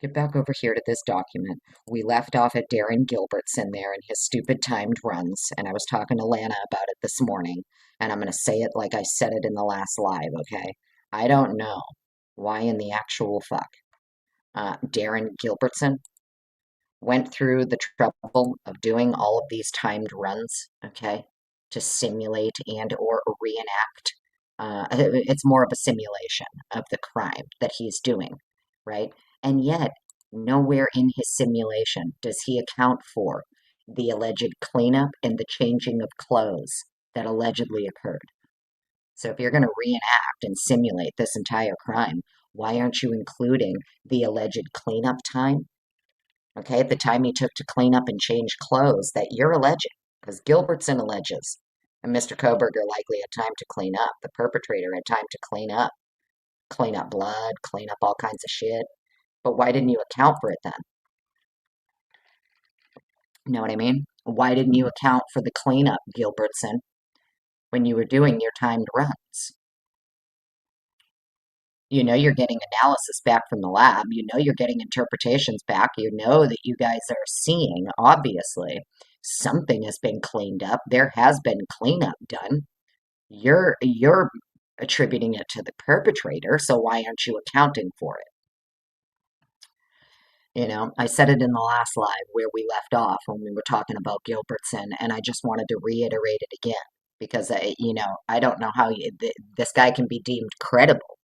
Get back over here to this document. We left off at Darren Gilbertson there and his stupid timed runs, and I was talking to Lana about it this morning, and I'm going to say it like I said it in the last live, okay? I don't know why in the actual fuck Darren Gilbertson went through the trouble of doing all of these timed runs, okay, to simulate and or reenact. It's more of a simulation of the crime that he's doing, right? And yet, nowhere in his simulation does he account for the alleged cleanup and the changing of clothes that allegedly occurred. So if you're going to reenact and simulate this entire crime, why aren't you including the alleged cleanup time? Okay, the time he took to clean up and change clothes that you're alleging, because Gilbertson alleges, and Mr. Koberger likely had time to clean up. The perpetrator had time to clean up blood, clean up all kinds of shit. But why didn't you account for it then? You know what I mean? Why didn't you account for the cleanup, Gilbertson, when you were doing your timed runs? You know you're getting analysis back from the lab. You know you're getting interpretations back. You know that you guys are seeing, obviously, something has been cleaned up. There has been cleanup done. You're attributing it to the perpetrator, so why aren't you accounting for it? You know, I said it in the last live where we left off when we were talking about Gilbertson, and I just wanted to reiterate it again because I don't know how this guy can be deemed credible.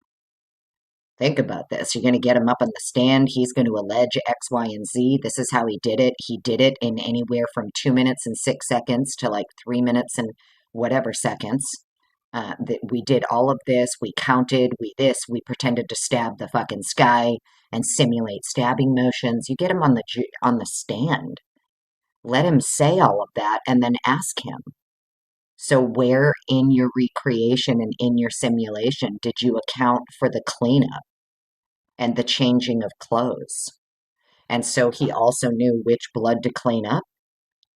Think about this. You're going to get him up on the stand. He's going to allege X, Y, and Z. This is how he did it. He did it in anywhere from 2 minutes and 6 seconds to like 3 minutes and whatever seconds. We did all of this. We counted. We pretended to stab the fucking sky and simulate stabbing motions. You get him on the stand. Let him say all of that and then ask him. So where in your recreation and in your simulation did you account for the cleanup and the changing of clothes? And so he also knew which blood to clean up,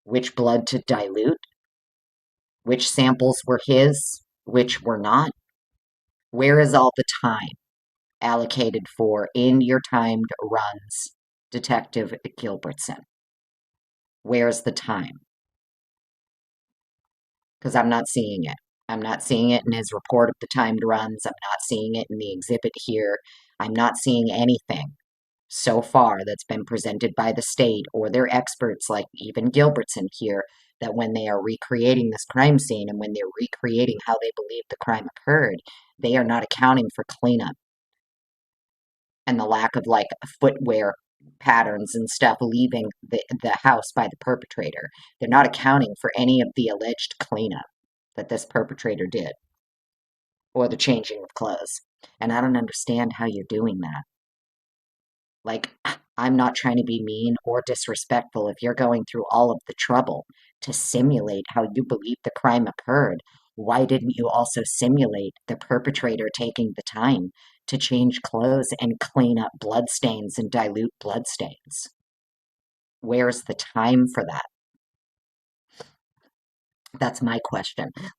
which blood to dilute, which samples were his, which were not. Where is all the time allocated for in your timed runs, Detective Gilbertson? Where's the time? Because I'm not seeing it. I'm not seeing it in his report of the timed runs. I'm not seeing it in the exhibit here. I'm not seeing anything so far that's been presented by the state or their experts, like even Gilbertson here, that when they are recreating this crime scene and when they're recreating how they believe the crime occurred, they are not accounting for cleanup and the lack of like footwear patterns and stuff leaving the house by the perpetrator. They're not accounting for any of the alleged cleanup that this perpetrator did or the changing of clothes. And I don't understand how you're doing that. Like, I'm not trying to be mean or disrespectful. If you're going through all of the trouble to simulate how you believe the crime occurred, why didn't you also simulate the perpetrator taking the time to change clothes and clean up bloodstains and dilute bloodstains? Where's the time for that? That's my question.